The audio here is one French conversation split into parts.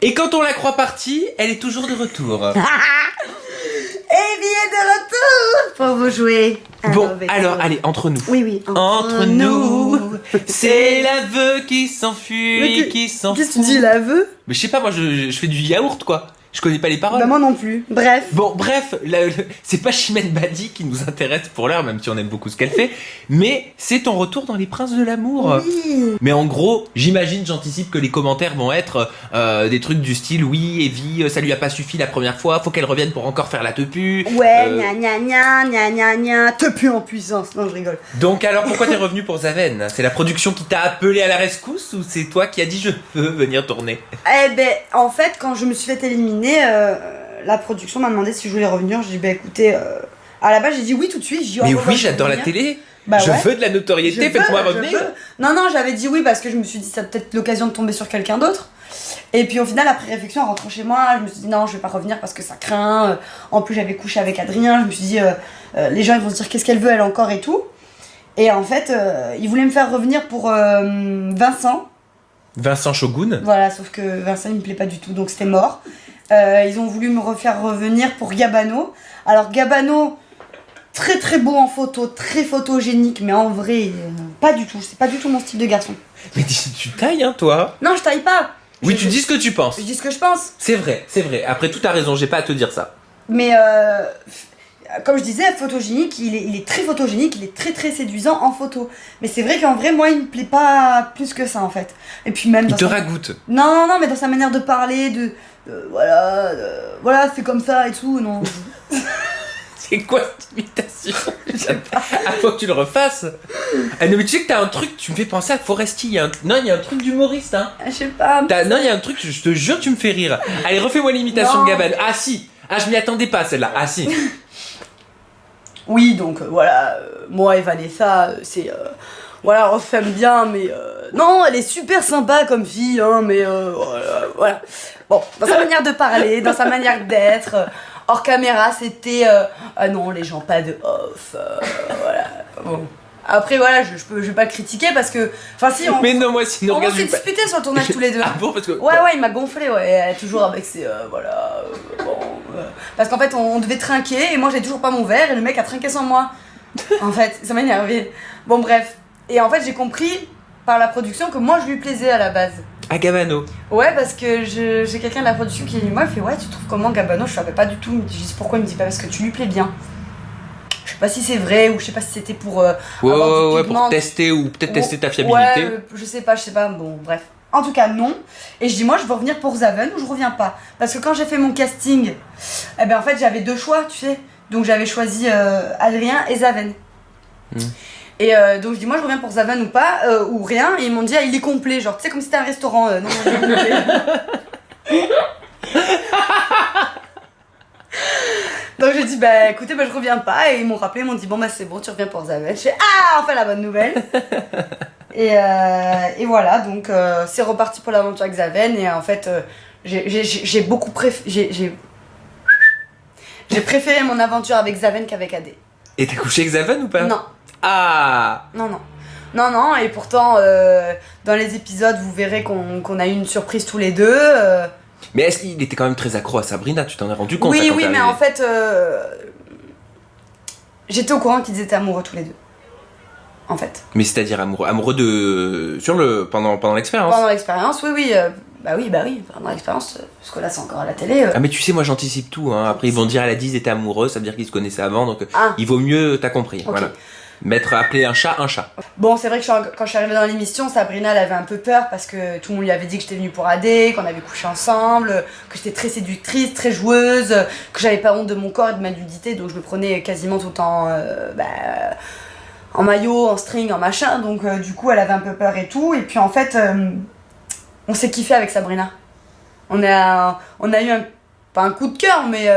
Et quand on la croit partie, elle est toujours de retour. Et billet de retour pour vous jouer. Alors, allez, entre nous. Oui. Entre nous, c'est l'aveu qui s'enfuit, qui s'enfuit. Qu'est-ce que tu dis, l'aveu? Mais je sais pas, moi je fais du yaourt quoi. Je connais pas les paroles. Bah moi non plus. Bref. Bon, bref, c'est pas Chimène Badi qui nous intéresse pour l'heure, même si on aime beaucoup ce qu'elle fait, mais c'est ton retour dans Les Princes de l'amour. Oui. Mais en gros, j'anticipe que les commentaires vont être des trucs du style oui, Evie, ça lui a pas suffi la première fois, faut qu'elle revienne pour encore faire la tepu. Ouais, gna, tepu en puissance. Non, je rigole. Donc alors pourquoi t'es revenu pour Zaven? C'est la production qui t'a appelé à la rescousse ou c'est toi qui as dit je veux venir tourner? Eh ben, en fait, quand je me suis fait éliminer, la production m'a demandé si je voulais revenir. J'ai dit, bah écoutez, à la base, j'ai dit oui tout de suite. J'ai dit, Mais oh, oui, j'adore la télé. Bah je ouais. veux de la notoriété, faites-moi revenir. Non, j'avais dit oui parce que je me suis dit, ça peut-être l'occasion de tomber sur quelqu'un d'autre. Et puis au final, après réflexion, en rentrant chez moi, je me suis dit non, je vais pas revenir parce que ça craint. En plus, j'avais couché avec Adrien. Je me suis dit, les gens ils vont se dire qu'est-ce qu'elle veut, elle encore et tout. Et en fait, ils voulaient me faire revenir pour Vincent Shogun. Voilà, sauf que Vincent il me plaît pas du tout, donc c'était mort. Ils ont voulu me refaire revenir pour Gabano. Alors Gabano, très très beau en photo, très photogénique, mais en vrai, pas du tout. C'est pas du tout mon style de garçon. Mais tu tailles, hein, toi? Non, je taille pas. Oui, tu dis ce que tu penses. Je dis ce que je pense. C'est vrai. Après, tout a raison, j'ai pas à te dire ça. Mais comme je disais, photogénique, il est très photogénique, il est très très séduisant en photo. Mais c'est vrai qu'en vrai, moi, il me plaît pas plus que ça en fait. Et puis même. Il te ragoûte. Non, mais dans sa manière de parler, voilà, c'est comme ça et tout, non. C'est quoi cette imitation? Ah, faut que tu le refasses. Ah non, mais tu sais que t'as un truc, tu me fais penser à Foresti. Non, il y a un truc d'humoriste, hein. Je sais pas. Non, il y a un truc, je te jure, tu me fais rire. Allez, refais-moi l'imitation de Gabano. Ah si. Ah, je m'y attendais pas celle-là. Ah si. Oui, donc voilà, moi et Vanessa, c'est. Voilà, on s'aime bien, mais. Non, elle est super sympa comme fille, hein, mais. Voilà. Bon, dans sa manière de parler, dans sa manière d'être. Hors caméra, c'était. Ah non, les gens, pas de off. Voilà. Bon. Après, voilà, je vais pas le critiquer parce que. Enfin, si, mais non, moi, sinon, on s'est disputé sur le tournage tous les deux. Ah bon, parce que. Ouais, il m'a gonflé, ouais. Elle est toujours avec ses. Voilà. Bon. Parce qu'en fait, on devait trinquer et moi, j'ai toujours pas mon verre et le mec a trinqué sans moi. En fait, ça m'a énervé. Bon, bref. Et en fait, j'ai compris par la production que moi, je lui plaisais à la base. À Gabano. Ouais, parce que j'ai quelqu'un de la production qui dit moi, il fait ouais, tu trouves comment Gabano? Je savais pas du tout. Je dis pourquoi? Il me dit pas parce que tu lui plais bien. Je sais pas si c'est vrai ou je sais pas si c'était pour. Ouais, pour tester ou peut-être tester ta fiabilité. Ouais, je sais pas. Bon, bref. En tout cas, non. Et je dis moi, je veux revenir pour Zaven ou je reviens pas. Parce que quand j'ai fait mon casting, eh ben en fait, j'avais deux choix, tu sais. Donc j'avais choisi Adrien et Zaven. Et donc je dis moi je reviens pour Zaven ou pas, ou rien, et ils m'ont dit ah, il est complet, genre tu sais comme si c'était un restaurant, non, il est complet. Donc j'ai dit bah écoutez bah je reviens pas, et ils m'ont rappelé, ils m'ont dit bon bah c'est bon tu reviens pour Zaven. Je fais ah enfin la bonne nouvelle. Et voilà, donc c'est reparti pour l'aventure avec Zaven, et en fait j'ai beaucoup j'ai préféré mon aventure avec Zaven qu'avec Adé. Et t'as couché avec Zaven ou pas? Non. Ah. Non, et pourtant, dans les épisodes, vous verrez qu'on a eu une surprise tous les deux. Mais est-ce qu'il était quand même très accro à Sabrina? Tu t'en es rendu compte? Oui, mais en fait, j'étais au courant qu'ils étaient amoureux tous les deux. En fait. Mais c'est-à-dire amoureux de... Pendant l'expérience? Pendant l'expérience, oui. Bah oui, pendant l'expérience, parce que là c'est encore à la télé. Ah mais tu sais, moi j'anticipe tout, hein. Après ils vont dire elle a dit ils étaient amoureux, ça veut dire qu'ils se connaissaient avant, donc il vaut mieux, t'as compris, okay. Voilà. Appeler un chat un chat. Bon, c'est vrai que quand je suis arrivée dans l'émission, Sabrina elle avait un peu peur parce que tout le monde lui avait dit que j'étais venue pour Adé, qu'on avait couché ensemble, que j'étais très séductrice, très joueuse, que j'avais pas honte de mon corps et de ma nudité, donc je me prenais quasiment tout le temps en maillot, en string, en machin, donc du coup elle avait un peu peur et tout, et puis en fait on s'est kiffé avec Sabrina. On a eu pas un coup de cœur, mais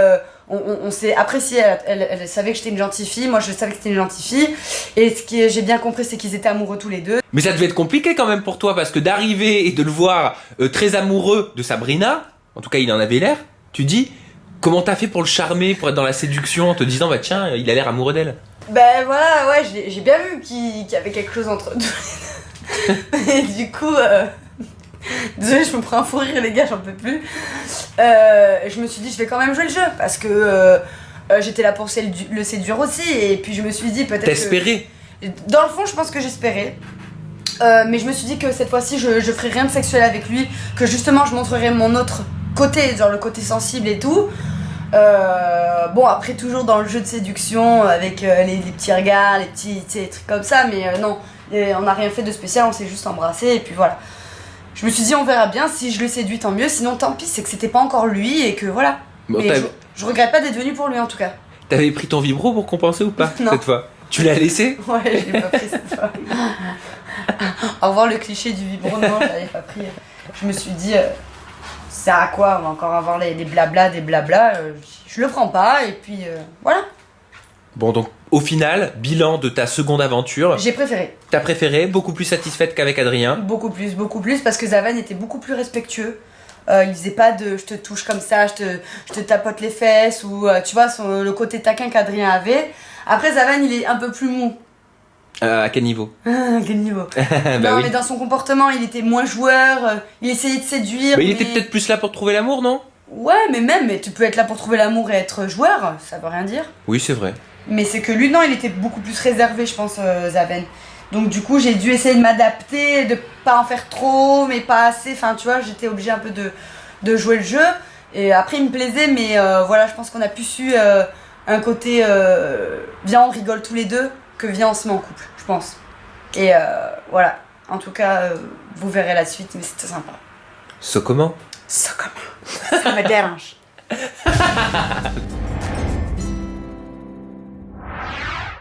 on s'est apprécié. Elle savait que j'étais une gentille fille, moi je savais que c'était une gentille fille. Et ce que j'ai bien compris, c'est qu'ils étaient amoureux tous les deux. Mais ça devait être compliqué quand même pour toi, parce que d'arriver et de le voir très amoureux de Sabrina, en tout cas il en avait l'air, tu dis, comment t'as fait pour le charmer, pour être dans la séduction, en te disant, bah tiens, il a l'air amoureux d'elle? Ben voilà, ouais, j'ai bien vu qu'il y avait quelque chose entre eux. Et du coup... Désolée, je me prends un fou rire, les gars, j'en peux plus. Je me suis dit, je vais quand même jouer le jeu parce que j'étais là pour le séduire aussi. Et puis je me suis dit, peut-être. T'espérais? Dans le fond, je pense que j'espérais. Mais je me suis dit que cette fois-ci, je ferais rien de sexuel avec lui. Que justement, je montrerais mon autre côté, genre le côté sensible et tout. Bon, après, toujours dans le jeu de séduction, avec les petits regards, les petits trucs comme ça. Mais non, on n'a rien fait de spécial, on s'est juste embrassé. Et puis voilà. Je me suis dit, on verra bien. Si je le séduis, tant mieux. Sinon, tant pis, c'est que c'était pas encore lui et que voilà. Bon, mais je regrette pas d'être venue pour lui en tout cas. T'avais pris ton vibro pour compenser ou pas Non. cette fois? Tu l'as laissé? Ouais, je l'ai pas pris cette fois. Au revoir le cliché du vibro, non, je l'avais pas pris. Je me suis dit, c'est à quoi? On va encore avoir des blabla, des blabla. Je le prends pas et puis voilà. Bon, donc au final, bilan de ta seconde aventure. J'ai préféré. T'as préféré, beaucoup plus satisfaite qu'avec Adrien. Beaucoup plus parce que Zavan était beaucoup plus respectueux. Il faisait pas de je te touche comme ça, je te tapote les fesses ou tu vois le côté taquin qu'Adrien avait. Après Zavan il est un peu plus mou. À quel niveau? Quel niveau? Bah non oui. mais dans son comportement il était moins joueur, il essayait de séduire. Mais il était peut-être plus là pour trouver l'amour, non? Ouais mais tu peux être là pour trouver l'amour et être joueur, ça veut rien dire. Oui, c'est vrai. Mais c'est que lui non il était beaucoup plus réservé je pense Zaven. Donc du coup j'ai dû essayer de m'adapter, de pas en faire trop mais pas assez, enfin tu vois j'étais obligée un peu de jouer le jeu. Et après il me plaisait mais voilà je pense qu'on a plus su un côté viens on rigole tous les deux que viens on se met en couple je pense. Et voilà en tout cas vous verrez la suite mais c'était sympa. So comment? Ça comment? Ça me dérange.